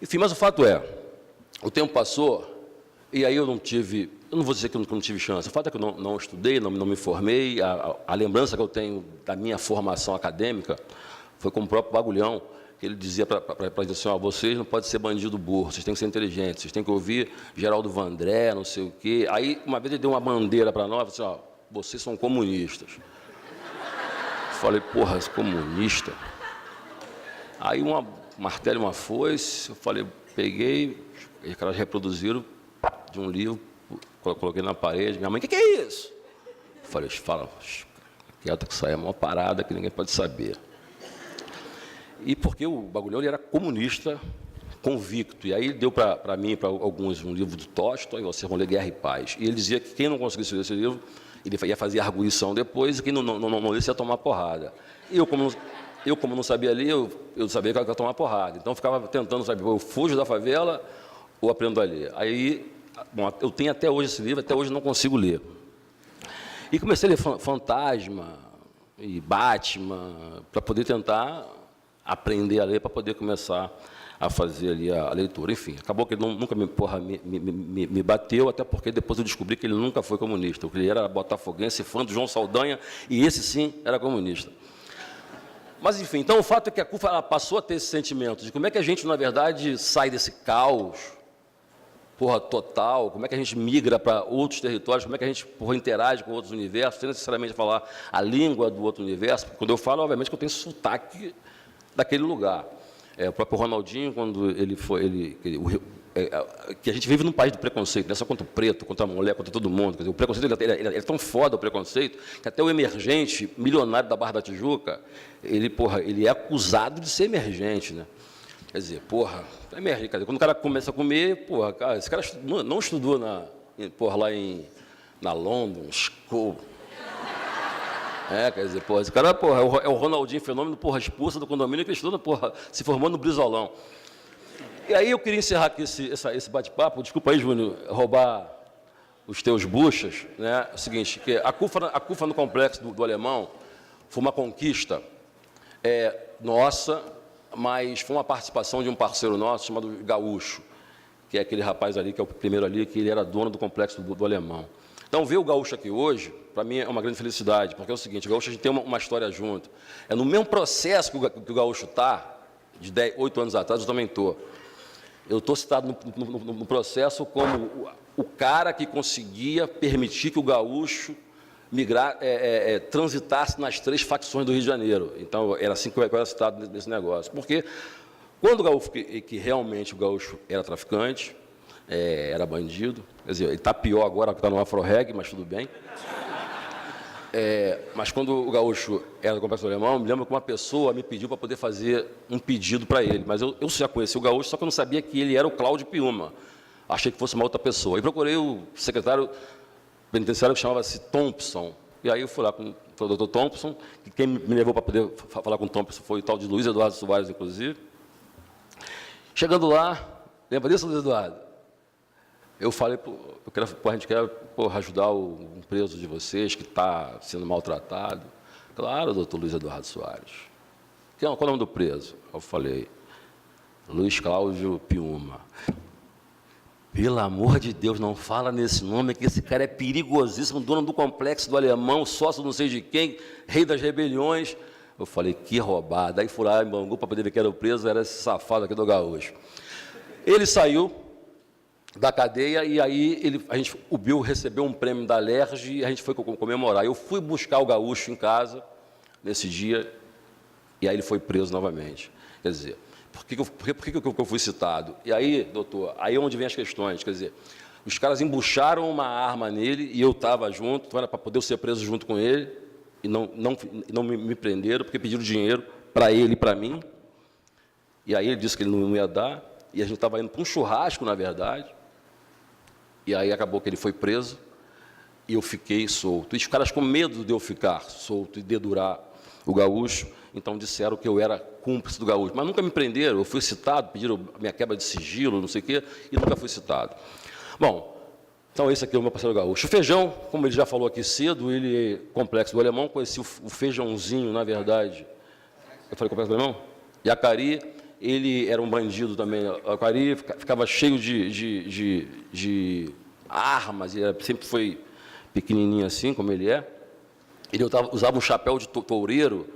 Enfim, mas o fato é, o tempo passou e aí eu não vou dizer que eu não tive chance, o fato é que eu não estudei, não me formei, a lembrança que eu tenho da minha formação acadêmica foi com o próprio Bagulhão, que ele dizia para a gente assim, vocês não podem ser bandido burro, vocês têm que ser inteligentes, vocês têm que ouvir Geraldo Vandré, não sei o quê. Aí, uma vez ele deu uma bandeira para nós, assim, vocês são comunistas. Eu falei, porra, comunista? Aí um martelo e uma foice, eu falei, peguei, os caras reproduziram de um livro, coloquei na parede, minha mãe, o que é isso? Eu falei, fala, quieta que isso aí é uma parada que ninguém pode saber. E porque o Bagulhão ele era comunista convicto, e aí ele deu para mim e para alguns um livro do Tolstói, Vocês vão ler Guerra e Paz, e ele dizia que quem não conseguisse ler esse livro, ele ia fazer arguição depois, e quem não lesse ia tomar porrada. E eu, como não sabia ler, eu sabia que eu ia tomar porrada, então eu ficava tentando saber, eu fujo da favela ou aprendo a ler. Aí, bom, eu tenho até hoje esse livro, até hoje não consigo ler. E comecei a ler Fantasma e Batman, para poder tentar aprender a ler, para poder começar a fazer ali a leitura. Enfim, acabou que ele nunca me bateu, até porque depois eu descobri que ele nunca foi comunista, que ele era botafoguense, fã do João Saldanha, e esse sim era comunista. Mas, enfim, então o fato é que a CUFA ela passou a ter esse sentimento de como é que a gente, na verdade, sai desse caos, total, como é que a gente migra para outros territórios, como é que a gente, interage com outros universos, sem necessariamente falar a língua do outro universo, porque quando eu falo, obviamente, que eu tenho sotaque daquele lugar. O próprio Ronaldinho, quando ele foi... que a gente vive num país do preconceito, não é só contra o preto, contra a mulher, contra todo mundo. Quer dizer, o preconceito ele é tão foda, o preconceito, que até o emergente milionário da Barra da Tijuca, ele é acusado de ser emergente, né? Quer dizer, é emergente. Quer dizer, quando o cara começa a comer, cara, esse cara não estudou lá na London School. Quer dizer, esse cara, é o Ronaldinho Fenômeno, expulso do condomínio que estuda, se formou no Brizolão. E aí eu queria encerrar aqui esse bate-papo, desculpa aí, Júnior, roubar os teus buchas, né? É o seguinte, que a CUFA no Complexo do Alemão foi uma conquista nossa, mas foi uma participação de um parceiro nosso chamado Gaúcho, que é aquele rapaz ali, que é o primeiro ali, que ele era dono do Complexo do Alemão. Então, ver o Gaúcho aqui hoje, para mim, é uma grande felicidade, porque é o seguinte, o Gaúcho a gente tem uma história junto. É no mesmo processo que o Gaúcho está, de 8 anos atrás, eu também estou. Eu estou citado no processo como o cara que conseguia permitir que o Gaúcho transitasse nas 3 facções do Rio de Janeiro. Então, era assim que eu era citado nesse negócio. Porque, quando o Gaúcho, que realmente o Gaúcho era traficante, era bandido, quer dizer, ele está pior agora, que está no Afro-Reg, mas tudo bem. Mas quando o Gaúcho era do Complexo do Alemão, me lembro que uma pessoa me pediu para poder fazer um pedido para ele, mas eu já conheci o Gaúcho, só que eu não sabia que ele era o Cláudio Piuma. Achei que fosse uma outra pessoa. E procurei o secretário penitenciário que chamava-se Thompson. E aí eu fui lá com o doutor Thompson, que quem me levou para poder falar com o Thompson foi o tal de Luiz Eduardo Soares, inclusive. Chegando lá, lembra disso, Luiz Eduardo? Eu falei, a gente quer ajudar um preso de vocês que está sendo maltratado. Claro, doutor Luiz Eduardo Soares. Qual é o nome do preso? Eu falei, Luiz Cláudio Piuma. Pelo amor de Deus, não fala nesse nome, que esse cara é perigosíssimo, dono do Complexo do Alemão, sócio não sei de quem, rei das rebeliões. Eu falei, que roubada. Aí fui lá em Bangu para poder ver que era o preso, era esse safado aqui do Gaúcho. Ele saiu da cadeia e aí o Bill recebeu um prêmio da Lerge e a gente foi comemorar. Eu fui buscar o Gaúcho em casa nesse dia e aí ele foi preso novamente. Quer dizer, por que eu fui citado? E aí, doutor, aí é onde vem as questões. Quer dizer, os caras embucharam uma arma nele e eu estava junto, então era para poder ser preso junto com ele e não me prenderam porque pediram dinheiro para ele e para mim. E aí ele disse que ele não ia dar e a gente estava indo para um churrasco, na verdade. E aí acabou que ele foi preso e eu fiquei solto. E os caras com medo de eu ficar solto e dedurar o Gaúcho, então disseram que eu era cúmplice do Gaúcho. Mas nunca me prenderam, eu fui citado, pediram minha quebra de sigilo, não sei o quê, e nunca fui citado. Bom, então esse aqui é o meu parceiro Gaúcho. O Feijão, como ele já falou aqui cedo, ele é Complexo do Alemão, conheci o Feijãozinho, na verdade. Eu falei Complexo do Alemão? Yacari, ele era um bandido também, Aquari, ficava cheio de armas, ele sempre foi pequenininho assim, como ele é. Ele usava um chapéu de toureiro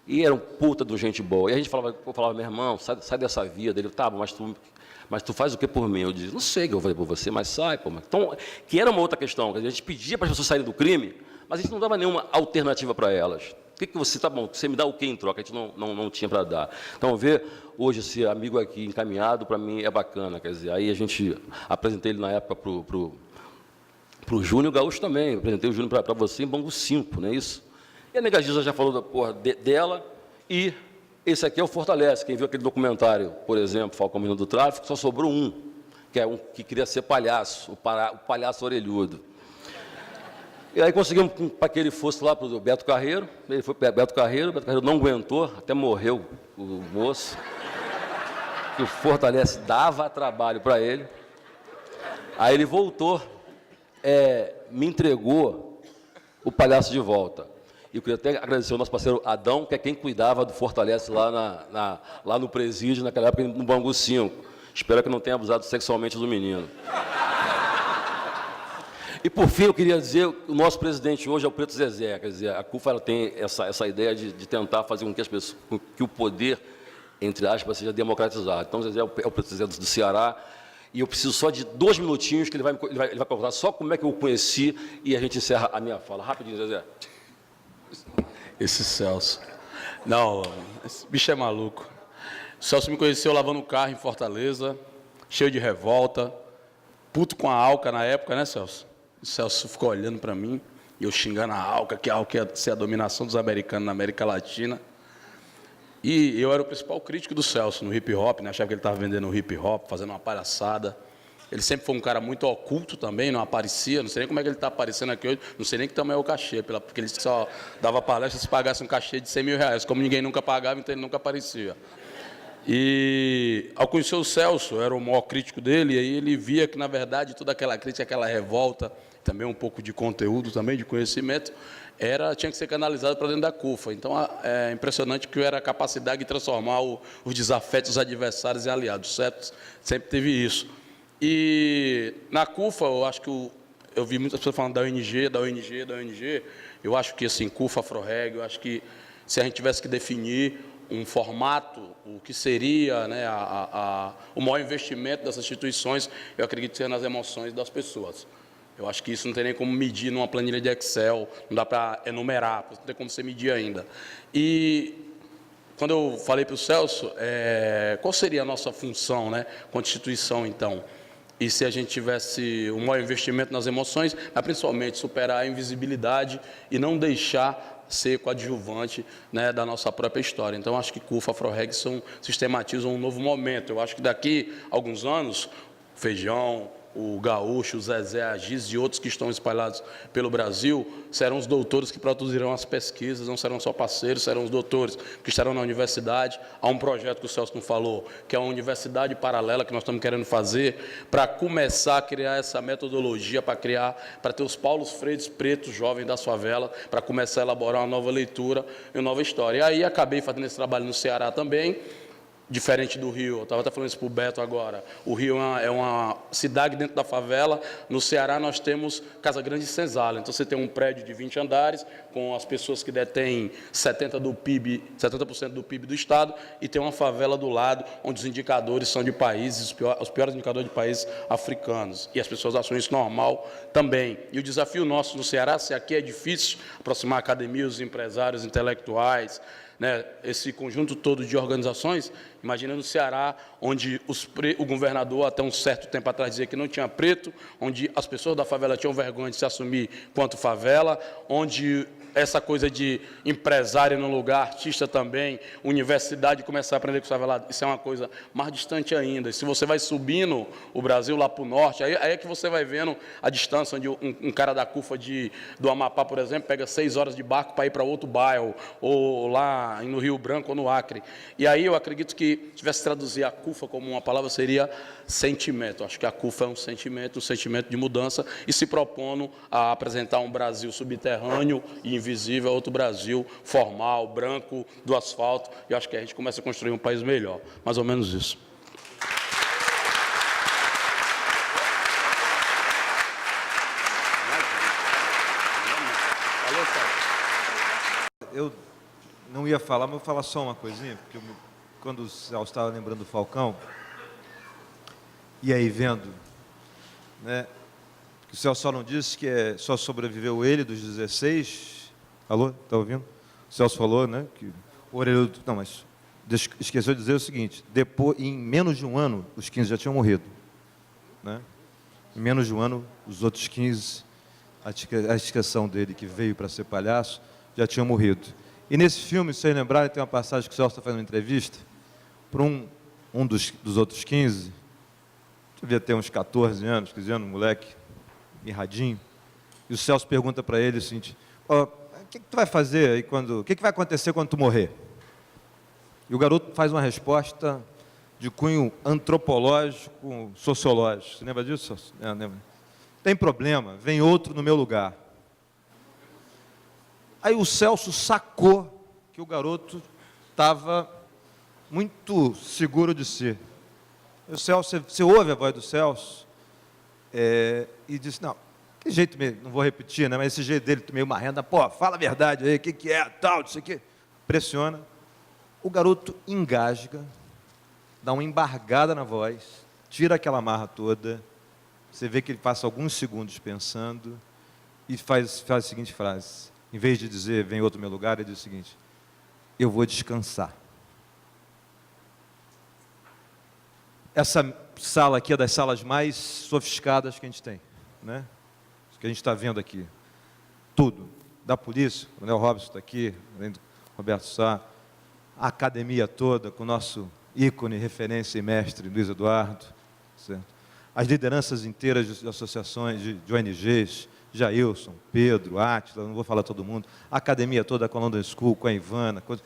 e era um puta de gente boa. E a gente falava meu irmão, sai dessa vida. Ele, tá, mas tu faz o que por mim? Eu dizia, não sei o que eu vou fazer por você, mas sai, pô. Então, que era uma outra questão, a gente pedia para as pessoas saírem do crime, mas a gente não dava nenhuma alternativa para elas. O que você, tá bom, você me dá o que em troca? A gente não tinha para dar. Então, ver hoje esse amigo aqui encaminhado, para mim, é bacana. Quer dizer, aí a gente apresentei ele na época para o Júnior Gaúcho também. Eu apresentei o Júnior para você em Bangu 5, não é isso? E a Nega Gisa já falou da porra dela, e esse aqui é o Fortalece. Quem viu aquele documentário, por exemplo, Falcão Menino do Tráfico, só sobrou um, que é um que queria ser palhaço, o palhaço orelhudo. E aí conseguimos para que ele fosse lá para o Beto Carreiro. Ele foi para Beto Carreiro não aguentou, até morreu o moço. Que o Fortalece dava trabalho para ele. Aí ele voltou, me entregou o palhaço de volta. E eu queria até agradecer ao nosso parceiro Adão, que é quem cuidava do Fortalece lá, lá no presídio, naquela época, no Bangu 5. Espero que não tenha abusado sexualmente do menino. E, por fim, eu queria dizer, o nosso presidente hoje é o Preto Zezé. Quer dizer, a CUFA ela tem essa ideia de tentar fazer com que o poder, entre aspas, seja democratizado. Então, o Zezé é o Preto Zezé do Ceará, e eu preciso só de 2 minutinhos, que ele vai contar só como é que eu o conheci, e a gente encerra a minha fala. Rapidinho, Zezé. Esse Celso. Não, esse bicho é maluco. O Celso me conheceu lavando o carro em Fortaleza, cheio de revolta, puto com a Alca na época, né, Celso? O Celso ficou olhando para mim, e eu xingando a Alca, que a Alca ia ser a dominação dos americanos na América Latina. E eu era o principal crítico do Celso no hip-hop, né? Achava que ele estava vendendo hip-hop, fazendo uma palhaçada. Ele sempre foi um cara muito oculto também, não aparecia, não sei nem como é que ele está aparecendo aqui hoje, não sei nem que tamanho é o cachê, porque ele só dava palestra se pagasse um cachê de 100 mil reais, como ninguém nunca pagava, então ele nunca aparecia. E, ao conhecer o Celso, eu era o maior crítico dele, e aí ele via que, na verdade, toda aquela crítica, aquela revolta, também um pouco de conteúdo, também de conhecimento, tinha que ser canalizado para dentro da CUFA. Então, é impressionante que eu era a capacidade de transformar os desafetos dos adversários em aliados, certo? Sempre teve isso. E, na CUFA, eu acho que eu vi muitas pessoas falando da ONG, eu acho que, assim, CUFA, AfroReg, eu acho que, se a gente tivesse que definir um formato, o que seria, né, o maior investimento dessas instituições, eu acredito que seja nas emoções das pessoas. Eu acho que isso não tem nem como medir numa planilha de Excel, não dá para enumerar, não tem como você medir ainda. E, quando eu falei para o Celso, qual seria a nossa função, né, como instituição, então? E se a gente tivesse um maior investimento nas emoções, mas principalmente superar a invisibilidade e não deixar ser coadjuvante, né, da nossa própria história. Então, acho que CUFA, AfroReg sistematizam um novo momento. Eu acho que daqui a alguns anos, o Feijão, o Gaúcho, o Zezé, a Giz e outros que estão espalhados pelo Brasil, serão os doutores que produzirão as pesquisas, não serão só parceiros, serão os doutores que estarão na universidade. Há um projeto que o Celso não falou, que é uma universidade paralela que nós estamos querendo fazer, para começar a criar essa metodologia, para ter os Paulos Freitas pretos, jovens da favela, para começar a elaborar uma nova leitura e uma nova história. E aí acabei fazendo esse trabalho no Ceará também, diferente do Rio. Eu estava até falando isso para o Beto agora. O Rio é uma cidade dentro da favela. No Ceará nós temos Casa Grande e Senzala. Então você tem um prédio de 20 andares, com as pessoas que detêm 70% do PIB do Estado, e tem uma favela do lado, onde os indicadores são de países, os piores indicadores de países africanos. E as pessoas acham isso normal também. E o desafio nosso no Ceará, se aqui é difícil aproximar a academia, os empresários intelectuais, né, esse conjunto todo de organizações, imagina no Ceará, onde o governador, até um certo tempo atrás, dizia que não tinha preto, onde as pessoas da favela tinham vergonha de se assumir quanto favela, onde essa coisa de empresário no lugar, artista também, universidade, começar a aprender com o favelado, isso é uma coisa mais distante ainda. E se você vai subindo o Brasil lá para o norte, aí é que você vai vendo a distância, onde um cara da CUFA do Amapá, por exemplo, pega 6 horas de barco para ir para outro bairro, ou lá no Rio Branco ou no Acre. E aí eu acredito que, se tivesse traduzir a CUFA como uma palavra, seria sentimento. Acho que a CUFA é um sentimento de mudança, e se propondo a apresentar um Brasil subterrâneo e invisível, é outro Brasil, formal, branco, do asfalto, e acho que a gente começa a construir um país melhor. Mais ou menos isso. Eu não ia falar, mas vou falar só uma coisinha, porque quando o Celso estava lembrando do Falcão, e aí vendo, né, que o Celso só não disse que só sobreviveu ele dos 16. Alô? Está ouvindo? O Celso falou, né, que o Orelhudo... Não, mas esqueceu de dizer o seguinte, depois, em menos de um ano, os 15 já tinham morrido. Né? Em menos de um ano, os outros 15, a exceção dele, que veio para ser palhaço, já tinham morrido. E nesse filme, se vocês lembrarem, tem uma passagem que o Celso está fazendo uma entrevista para um dos outros 15, devia ter uns 14 anos, 15 anos, um moleque mirradinho, e o Celso pergunta para ele o seguinte, o que tu vai fazer aí quando... O que vai acontecer quando tu morrer? E o garoto faz uma resposta de cunho antropológico, sociológico. Você lembra disso, Celso? Lembra? Tem problema, vem outro no meu lugar. Aí o Celso sacou que o garoto estava muito seguro de si. O Celso, você ouve a voz do Celso e disse, não, que jeito meio, não vou repetir, né, mas esse jeito dele meio marrendo, pô, fala a verdade aí, o que é, tal, isso aqui. Pressiona. O garoto engasga, dá uma embargada na voz, tira aquela marra toda, você vê que ele passa alguns segundos pensando e faz a seguinte frase. Em vez de dizer, vem outro no meu lugar, ele diz o seguinte, eu vou descansar. Essa sala aqui é das salas mais sofisticadas que a gente tem, né? Isso que a gente está vendo aqui. Tudo. Da polícia, o Coronel Robson está aqui, além do Roberto Sá, a academia toda, com o nosso ícone, referência e mestre, Luiz Eduardo, certo? As lideranças inteiras de associações, de ONGs, Jailson, Pedro, Átila, não vou falar todo mundo, a academia toda com a London School, com a Ivana, o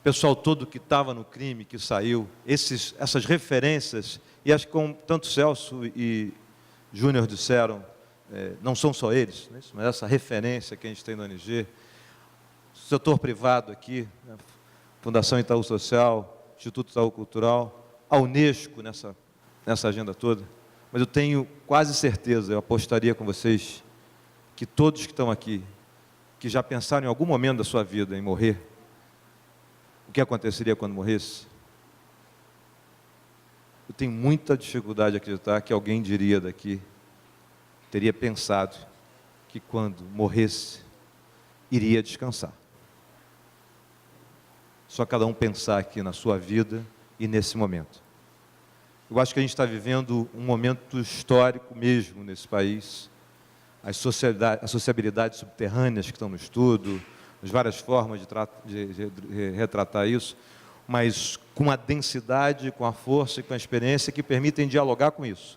pessoal todo que estava no crime, que saiu, essas referências, e acho que como tanto Celso e Júnior disseram, não são só eles, né, mas essa referência que a gente tem no ONG, setor privado aqui, né, Fundação Itaú Social, Instituto Itaú Cultural, a Unesco nessa agenda toda, mas eu tenho quase certeza, eu apostaria com vocês, que todos que estão aqui, que já pensaram em algum momento da sua vida em morrer, o que aconteceria quando morresse? Eu tenho muita dificuldade de acreditar que alguém diria daqui, teria pensado que quando morresse, iria descansar. Só cada um pensar aqui na sua vida e nesse momento. Eu acho que a gente está vivendo um momento histórico mesmo nesse país, as sociabilidades subterrâneas que estão no estudo, as várias formas de retratar isso, mas com a densidade, com a força e com a experiência que permitem dialogar com isso.